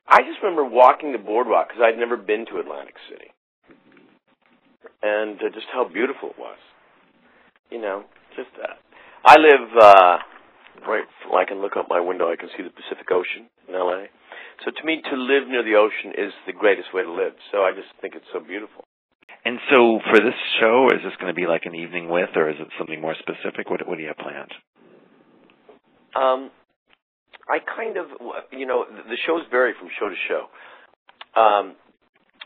I just remember walking the boardwalk because I'd never been to Atlantic City, and just how beautiful it was. You know, just I live right. I can look out my window. I can see the Pacific Ocean in L.A. So to me, to live near the ocean is the greatest way to live. So I just think it's so beautiful. And so for this show, is this going to be like an evening with, or is it something more specific? What do you have planned? I kind of, you know, the shows vary from show to show.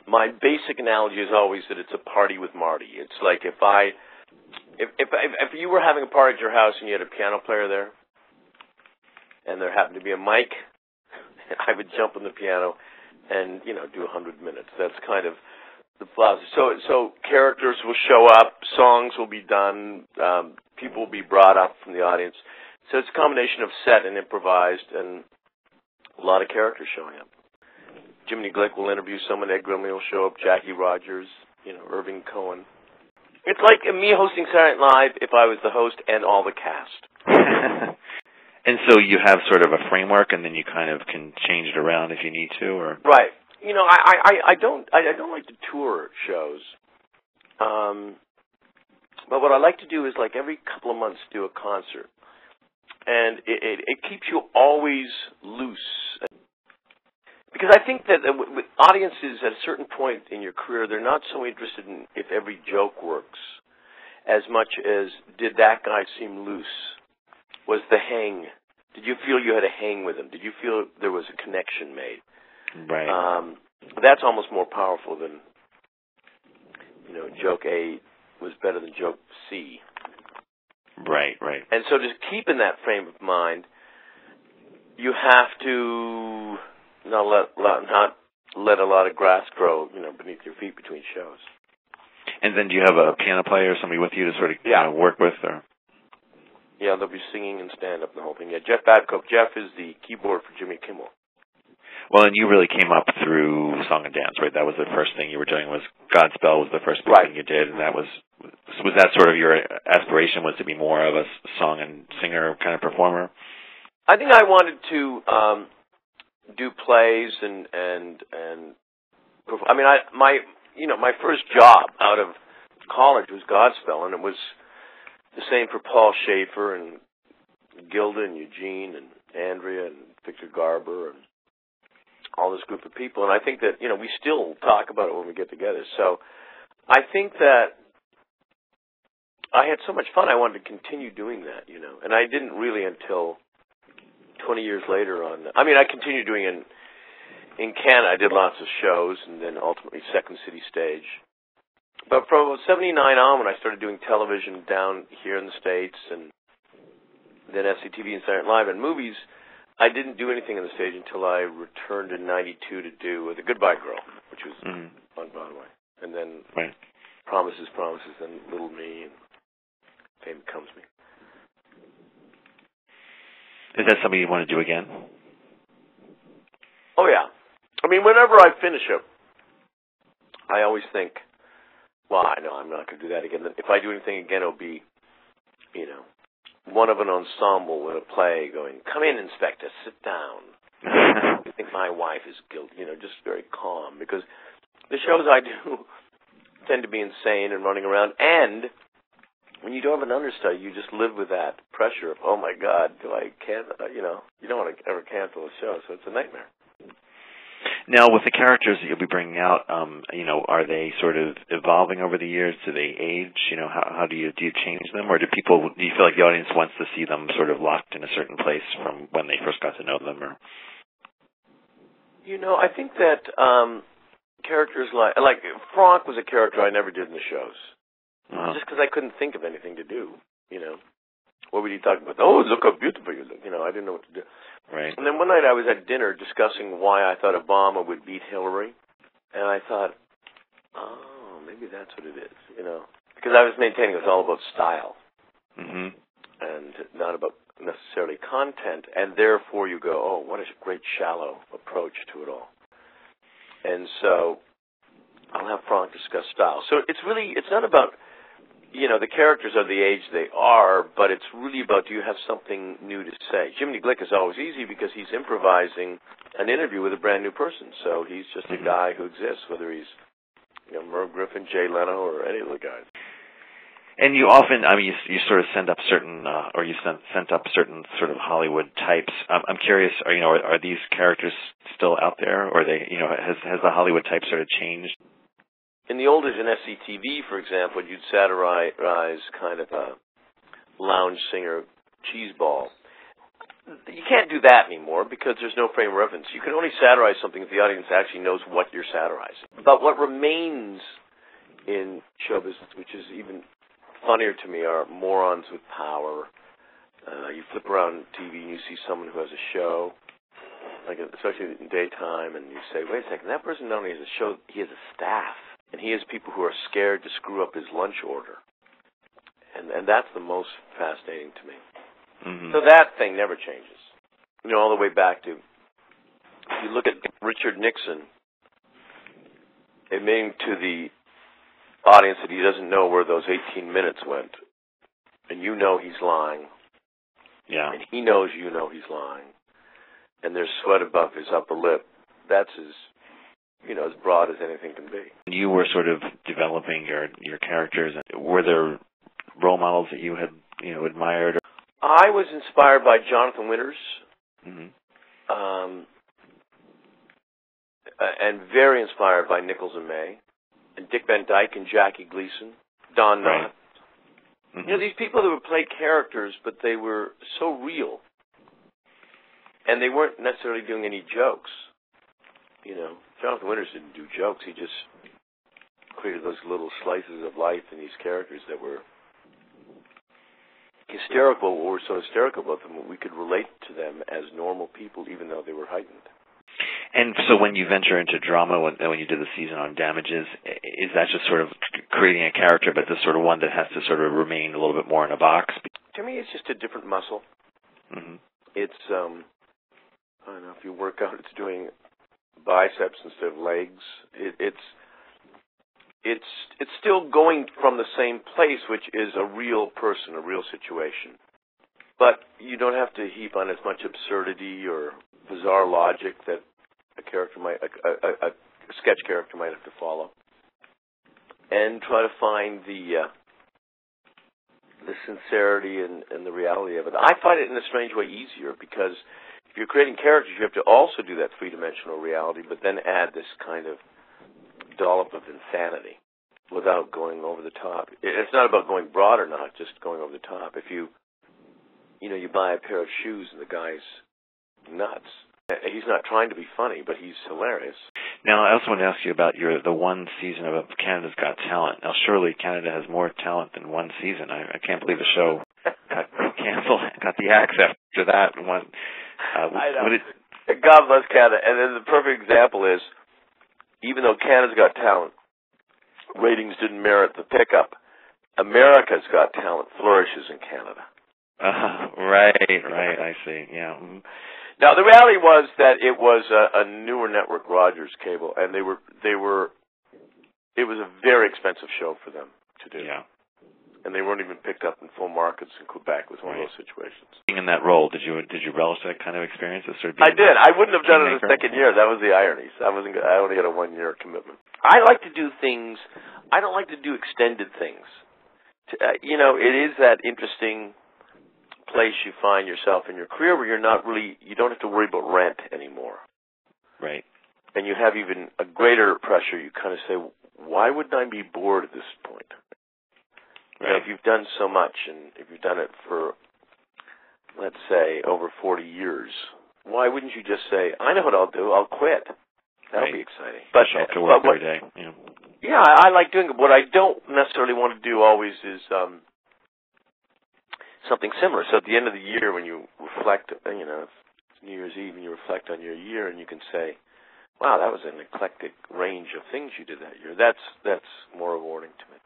My basic analogy is always that it's a party with Marty. It's like if you were having a party at your house and you had a piano player there, and there happened to be a mic, I would jump on the piano and, you know, do 100 minutes. That's kind of the philosophy. So characters will show up, songs will be done, people will be brought up from the audience. So it's a combination of set and improvised and a lot of characters showing up. Jiminy Glick will interview someone, Ed Grimley will show up, Jackie Rogers, you know, Irving Cohen. It's like me hosting Saturday Night Live if I was the host and all the cast. And so you have sort of a framework, and then you kind of can change it around if you need to, or right. You know, I don't like to tour shows. But what I like to do is like every couple of months do a concert, and it keeps you always loose. Because I think that with audiences at a certain point in your career, they're not so interested in if every joke works as much as did that guy seem loose? Was the hang? Did you feel you had a hang with him? Did you feel there was a connection made? Right. That's almost more powerful than, you know, joke A was better than joke C. Right. And so just keep in that frame of mind, you have to not let a lot of grass grow, you know, beneath your feet between shows. And then do you have a piano player or somebody with you to sort of work with? Or? Yeah, they'll be singing and stand-up and the whole thing. Yeah, Jeff Babcock. Jeff is the keyboard for Jimmy Kimmel. Well, and you really came up through song and dance, right? That was the first thing you were doing. Was Godspell was the first big thing you did, and that was that sort of your aspiration, was to be more of a song and singer kind of performer? I think I wanted to do plays and I mean, my first job out of college was Godspell, and it was the same for Paul Schaefer and Gilda and Eugene and Andrea and Victor Garber and all this group of people. And I think that, you know, we still talk about it when we get together. So I think that I had so much fun, I wanted to continue doing that, you know. And I didn't really until 20 years later I continued doing it in Canada. I did lots of shows and then ultimately Second City Stage. But from 79 on, when I started doing television down here in the States and then SCTV and Saturday Night Live and movies, I didn't do anything on the stage until I returned in 92 to do The Goodbye Girl, which was on Broadway. And then Promises, and Little Me, and Fame Becomes Me. Is that something you want to do again? Oh, yeah. I mean, whenever I finish it, I always think, well, I know I'm not going to do that again. If I do anything again, it'll be, you know, one of an ensemble in a play going, come in, Inspector, sit down. I think my wife is guilty, you know, just very calm. Because the shows I do tend to be insane and running around. And when you don't have an understudy, you just live with that pressure of, oh, my God, you know, you don't want to ever cancel a show. So it's a nightmare. Now, with the characters that you'll be bringing out, you know, are they sort of evolving over the years? Do they age? You know, how do you change them, or do you feel like the audience wants to see them sort of locked in a certain place from when they first got to know them? Or you know, I think that characters like Franck was a character I never did in the shows, just because I couldn't think of anything to do. You know, what would he talk about? Oh, look how beautiful you look. You know, I didn't know what to do. Right. And then one night I was at dinner discussing why I thought Obama would beat Hillary. And I thought, oh, maybe that's what it is, you know. Because I was maintaining it was all about style. Mm-hmm. And not about necessarily content. And therefore you go, oh, what a great shallow approach to it all. And so I'll have Franck discuss style. So it's not about the characters are the age they are, but it's really about, do you have something new to say? Jiminy Glick is always easy because he's improvising an interview with a brand new person. So he's just a guy who exists, whether he's Merv Griffin, Jay Leno, or any of the guys. And you often, you sort of send up certain, or you sent up certain sort of Hollywood types. I'm curious, are these characters still out there, or has the Hollywood type sort of changed? In the old days in SCTV, for example, you'd satirize kind of a lounge singer cheeseball. You can't do that anymore because there's no frame of reference. You can only satirize something if the audience actually knows what you're satirizing. But what remains in show business, which is even funnier to me, are morons with power. You flip around TV and you see someone who has a show, like especially in daytime, and you say, wait a second, that person not only has a show, he has a staff. And he has people who are scared to screw up his lunch order. And that's the most fascinating to me. Mm-hmm. So that thing never changes. All the way back to, if you look at Richard Nixon, admitting to the audience that he doesn't know where those 18 minutes went. And he's lying. Yeah. And he knows he's lying. And there's sweat above his upper lip. That's as broad as anything can be. You were sort of developing your characters. Were there role models that you had, admired? I was inspired by Jonathan Winters. Mm-hmm. And very inspired by Nichols and May, and Dick Van Dyke and Jackie Gleason, Don Knotts. Right. Mm-hmm. These people that would play characters, but they were so real. And they weren't necessarily doing any jokes. Jonathan Winters didn't do jokes. He just created those little slices of life in these characters that were hysterical, or so hysterical about them, we could relate to them as normal people, even though they were heightened. And so when you venture into drama, when you did the season on Damages, is that just sort of creating a character, but this sort of one that has to sort of remain a little bit more in a box? To me, it's just a different muscle. Mm-hmm. It's, I don't know, if you work out, it's doing biceps instead of legs. It's still going from the same place, which is a real person, a real situation. But you don't have to heap on as much absurdity or bizarre logic that a sketch character might have to follow. And try to find the sincerity and the reality of it. I find it in a strange way easier because if you're creating characters, you have to also do that three-dimensional reality, but then add this kind of dollop of insanity without going over the top. It's not about going broad or not, just going over the top. If you buy a pair of shoes and the guy's nuts, he's not trying to be funny, but he's hilarious. Now, I also want to ask you about the one season of Canada's Got Talent. Now, surely Canada has more talent than one season. I can't believe the show got canceled, got the axe after that one. I know. God bless Canada. And then the perfect example is, even though Canada's Got Talent, ratings didn't merit the pickup, America's Got Talent flourishes in Canada. Right, I see, yeah. Mm-hmm. Now, the reality was that it was a newer network, Rogers Cable, and it was a very expensive show for them to do. Yeah. And they weren't even picked up in full markets in Quebec. It was one of those situations. Being in that role, did you relish that kind of experience? I did. I wouldn't have done it the second year. That was the irony. So I only had a 1-year commitment. I like to do things. I don't like to do extended things. It is that interesting place you find yourself in your career where you don't have to worry about rent anymore. Right. And you have even a greater pressure. You kind of say, why wouldn't I be bored at this point? Right. If you've done so much, and if you've done it for, let's say, over 40 years, why wouldn't you just say, I know what I'll do, I'll quit. That'll be exciting. But show up to work every day. Yeah, I like doing it. What I don't necessarily want to do always is something similar. So at the end of the year when you reflect, it's New Year's Eve and you reflect on your year and you can say, wow, that was an eclectic range of things you did that year. That's more rewarding to me.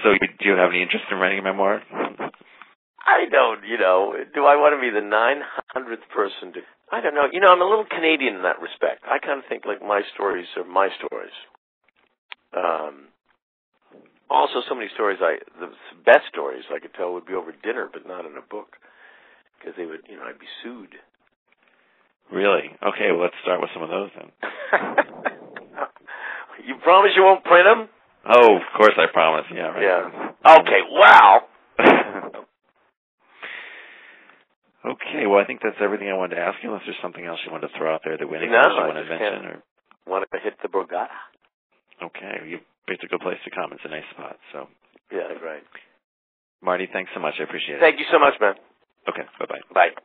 So do you have any interest in writing a memoir? I don't, do I want to be the 900th person to, I don't know. I'm a little Canadian in that respect. I kind of think like my stories are my stories. Also, so many stories, the best stories I could tell would be over dinner, but not in a book. Because they would, I'd be sued. Really? Okay, well, let's start with some of those then. You promise you won't print them? Oh, of course I promise. Yeah, right. Yeah. Okay, wow. Okay, well, I think that's everything I wanted to ask you, unless there's something else you wanted to throw out there that we No, else you want to mention. Or want to hit the Borgata. Okay, you picked a good place to come. It's a nice spot. So. Yeah, great. Marty, thanks so much. I appreciate it. Thank you so much, man. Okay, bye-bye. Bye.